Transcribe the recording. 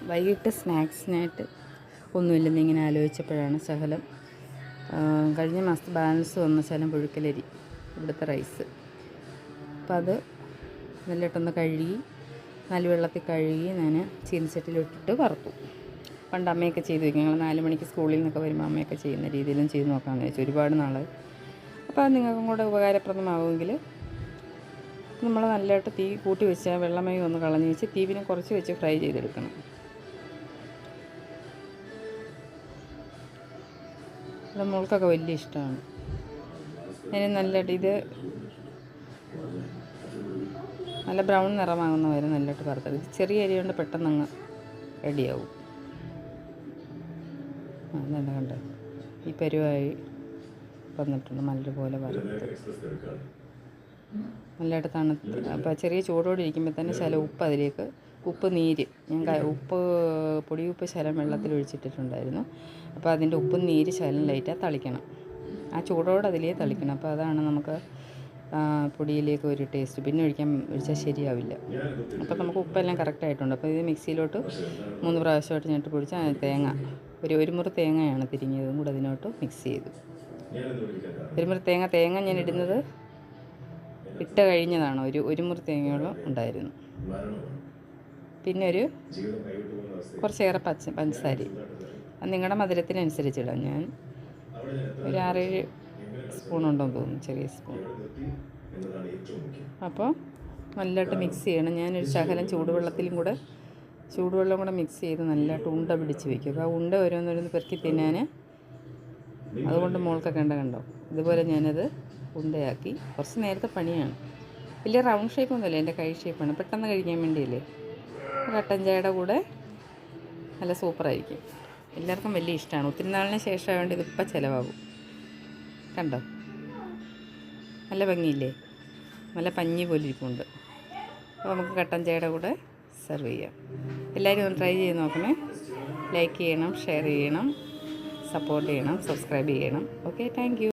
വൈകിട്ട് സ്നാക്സിനായിട്ട് ഒന്നുമില്ലെന്ന് ഇങ്ങനെ ആലോചിച്ചപ്പോഴാണ് ശകലം കഴിഞ്ഞ മാസത്തെ ബാലൻസ് വന്ന ശകലം പുഴുക്കലരി, ഇവിടുത്തെ റൈസ്. അപ്പം അത് നല്ലിട്ടൊന്ന് കഴുകി നല്ല വെള്ളത്തിൽ കഴുകി ഞാൻ ചീനച്ചട്ടിയിലിട്ടിട്ട് വറുത്തു. പണ്ട് അമ്മയൊക്കെ ചെയ്ത് വയ്ക്കും. ഞങ്ങൾ 4 മണിക്ക് സ്കൂളിൽ നിന്നൊക്കെ വരുമ്പോൾ അമ്മയൊക്കെ ചെയ്യുന്ന രീതിയിലും ചെയ്ത് നോക്കാമെന്ന് വെച്ചു. ഒരുപാട് നാളായി. അപ്പോൾ അത് നിങ്ങൾക്കും കൂടെ ഉപകാരപ്രദമാവുമെങ്കിൽ നമ്മൾ നല്ലതായിട്ട് തീ കൂട്ടി വെച്ച് വെള്ളമയം ഒന്ന് കളഞ്ഞ് വെച്ച് തീ പിന്നെ കുറച്ച് വെച്ച് ഫ്രൈ ചെയ്തെടുക്കണം. അത് മോൾക്കൊക്കെ വലിയ ഇഷ്ടമാണ്. അതിന് നല്ലതായിട്ട് ഇത് നല്ല ബ്രൗൺ നിറമാകുന്ന വരെ നല്ലതായിട്ട് വറുത്തത്. ചെറിയ അരി കൊണ്ട് പെട്ടെന്ന് അങ്ങ് റെഡിയാവും. അതെന്താ കണ്ടത്, ഈ പരുവായി വന്നിട്ടുണ്ട്. നല്ലപോലെ വറുത്ത് നല്ലതായിട്ട് തണുത്ത്. അപ്പോൾ ചെറിയ ചൂടോടെ ഇരിക്കുമ്പോൾ തന്നെ ശകലം ഉപ്പ് അതിലേക്ക്, ഉപ്പ് നീര്, ഞാൻ പൊടിയുപ്പ് ശകലം വെള്ളത്തിൽ ഒഴിച്ചിട്ടിട്ടുണ്ടായിരുന്നു. അപ്പോൾ അതിൻ്റെ ഉപ്പും നീര് ശകലം ലൈറ്റായി തളിക്കണം. ആ ചൂടോടെ അതിലേ തളിക്കണം. അപ്പോൾ അതാണ് നമുക്ക് പൊടിയിലേക്ക് ഒരു ടേസ്റ്റ്. പിന്നെ ഒഴിച്ചാൽ ശരിയാവില്ല. അപ്പോൾ നമുക്ക് ഉപ്പെല്ലാം കറക്റ്റായിട്ടുണ്ട്. അപ്പോൾ ഇത് മിക്സിയിലോട്ട് 3 പ്രാവശ്യമായിട്ട് ഞെട്ട് പൊടിച്ച് തേങ്ങ, ഒരു മുറി തേങ്ങയാണ് തിരിഞ്ഞതും കൂടെ അതിനോട്ട് മിക്സ് ചെയ്തു. ഒരു മുറി തേങ്ങ ഞാൻ ഇടുന്നത് ഇട്ട് കഴിഞ്ഞതാണ്. ഒരു മുറി തേങ്ങയോളം ഉണ്ടായിരുന്നു. പിന്നെ കുറച്ചേറെ പഞ്ചസാര, അത് നിങ്ങളുടെ മധുരത്തിനനുസരിച്ചിടാം. ഞാൻ ഒരു 6-7 സ്പൂണുണ്ടെന്ന് തോന്നുന്നു, ചെറിയ സ്പൂൺ. അപ്പോൾ നല്ലതായിട്ട് മിക്സ് ചെയ്യണം. ഞാനൊരു ശകലം ചൂടുവെള്ളം കൂടെ മിക്സ് ചെയ്ത് നല്ലതായിട്ട് ഉണ്ട പിടിച്ച് വയ്ക്കും. അപ്പോൾ ആ ഉണ്ട ഓരോന്നോരോന്ന് പെറുക്കി തിന്നാൻ. അതുകൊണ്ട് മോൾക്കൊക്കെ കണ്ടോ ഇതുപോലെ ഞാനത് ഉണ്ടയാക്കി. കുറച്ച് നേരത്തെ പണിയാണ്. വലിയ റൗണ്ട് ഷേപ്പൊന്നുമല്ല, എൻ്റെ കൈ ഷേപ്പാണ്. പെട്ടെന്ന് കഴിക്കാൻ വേണ്ടിയല്ലേ. കട്ടൻ ചായയുടെ കൂടെ നല്ല സൂപ്പറായിരിക്കും. എല്ലാവർക്കും വലിയ ഇഷ്ടമാണ്. ഒത്തിരി നാളിന് ശേഷം ആയതുകൊണ്ട് ഇതിപ്പോൾ ചിലവാകും. കണ്ടോ, നല്ല ഭംഗിയില്ലേ, നല്ല പഞ്ഞി പോലെ ഇരിപ്പുണ്ട്. അപ്പോൾ നമുക്ക് കട്ടൻ ചായയുടെ കൂടെ സെർവ് ചെയ്യാം. എല്ലാവരും ഒന്ന് ട്രൈ ചെയ്ത് നോക്കണേ. ലൈക്ക് ചെയ്യണം, ഷെയർ ചെയ്യണം, സപ്പോർട്ട് ചെയ്യണം, സബ്സ്ക്രൈബ് ചെയ്യണം. Okay, thank you.